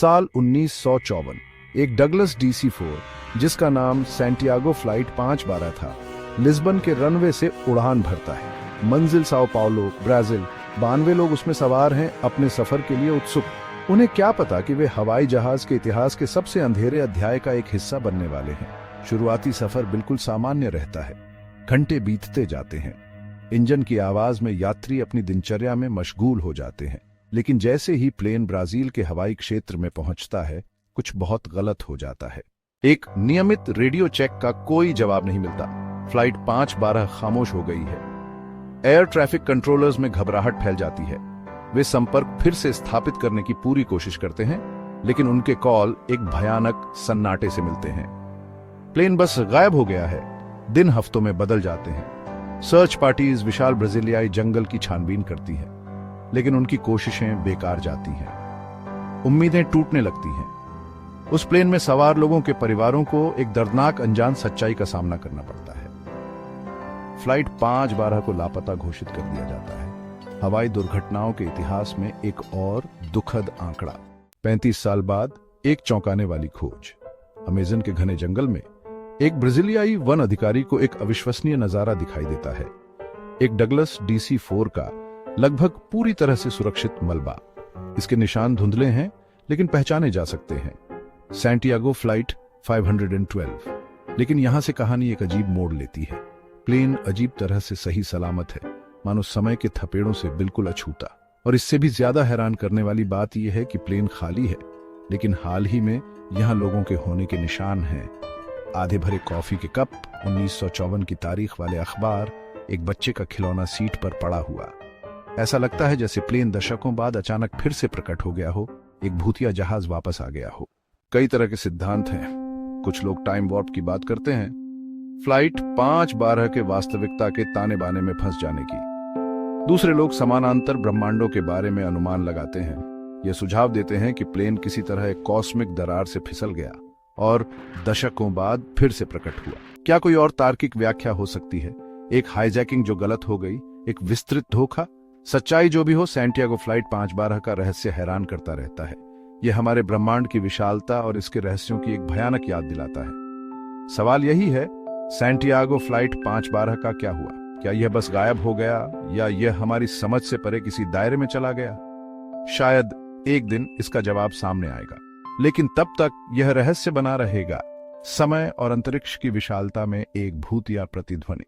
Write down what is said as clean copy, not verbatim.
साल 1954 एक Douglas DC-4 जिसका नाम सैंटियागो फ्लाइट 512 था, लिस्बन के रनवे से उड़ान भरता है। मंजिल साओ पाउलो, ब्राजील। 92 लोग उसमें सवार हैं, अपने सफर के लिए उत्सुक। उन्हें क्या पता कि वे हवाई जहाज के इतिहास के सबसे अंधेरे अध्याय का एक हिस्सा बनने वाले हैं। शुरुआती सफर बिल्कुल सामान्य रहता है। घंटे बीतते जाते हैं। इंजन की आवाज में यात्री अपनी दिनचर्या में मशगूल हो जाते हैं। लेकिन जैसे ही प्लेन ब्राजील के हवाई क्षेत्र में पहुंचता है, कुछ बहुत गलत हो जाता है। एक नियमित रेडियो चेक का कोई जवाब नहीं मिलता। फ्लाइट 512 खामोश हो गई है। एयर ट्रैफिक कंट्रोलर्स में घबराहट फैल जाती है। वे संपर्क फिर से स्थापित करने की पूरी कोशिश करते हैं, लेकिन उनके कॉल एक भयानक सन्नाटे से मिलते हैं। प्लेन बस गायब हो गया है। दिन हफ्तों में बदल जाते हैं। सर्च पार्टीज विशाल ब्राजीलियाई जंगल की छानबीन करती हैं, लेकिन उनकी कोशिशें बेकार जाती हैं। उम्मीदें टूटने लगती हैं। उस प्लेन में सवार लोगों के परिवारों को एक दर्दनाक अनजान सच्चाई का सामना करना पड़ता है। फ्लाइट 512 को लापता घोषित कर दिया जाता है। हवाई दुर्घटनाओं के इतिहास में एक और दुखद आंकड़ा। 35 साल बाद एक चौंकाने वाली खोज। अमेज़न के घने जंगल में एक ब्राजीलियाई वन अधिकारी को एक अविश्वसनीय नजारा दिखाई देता है। एक डगलस DC-4 का लगभग पूरी तरह से सुरक्षित मलबा। इसके निशान धुंधले हैं, लेकिन पहचाने जा सकते हैं। Santiago flight 512। लेकिन यहां से कहानी एक अजीब मोड़ लेती है। प्लेन अजीब तरह से सही सलामत है, मानो समय के थपेड़ों से बिल्कुल अछूता। और इससे भी ज्यादा हैरान करने वाली बात यह है कि प्लेन खाली है, लेकिन हाल ही में यहां लोगों के होने के निशान हैं। आधे भरे कॉफी के कप, 1954 की तारीख वाले अखबार, एक बच्चे का खिलौना सीट पर पड़ा हुआ। ऐसा लगता है जैसे प्लेन दशकों बाद अचानक फिर से प्रकट हो गया हो, एक भूतिया जहाज वापस आ गया हो। कई तरह के सिद्धांत हैं। कुछ लोग टाइम वॉर्प की बात करते हैं, फ्लाइट 512 के वास्तविकता के ताने बाने में फंस जाने की। दूसरे लोग समानांतर ब्रह्मांडों के बारे में अनुमान लगाते हैं। यह सुझाव देते हैं कि प्लेन किसी तरह एक कॉस्मिक दरार से फिसल गया और दशकों बाद फिर से प्रकट हुआ। क्या कोई और तार्किक व्याख्या हो सकती है? एक हाईजैकिंग जो गलत हो गई, एक विस्तृत धोखा? सच्चाई जो भी हो, सैंटियागो फ्लाइट 512 का रहस्य हैरान करता रहता है। यह हमारे ब्रह्मांड की विशालता और इसके रहस्यों की एक भयानक याद दिलाता है। सवाल यही है, सैंटियागो फ्लाइट 512 का क्या हुआ? क्या यह बस गायब हो गया, या यह हमारी समझ से परे किसी दायरे में चला गया? शायद एक दिन इसका जवाब सामने आएगा, लेकिन तब तक यह रहस्य बना रहेगा, समय और अंतरिक्ष की विशालता में एक भूतिया प्रतिध्वनि।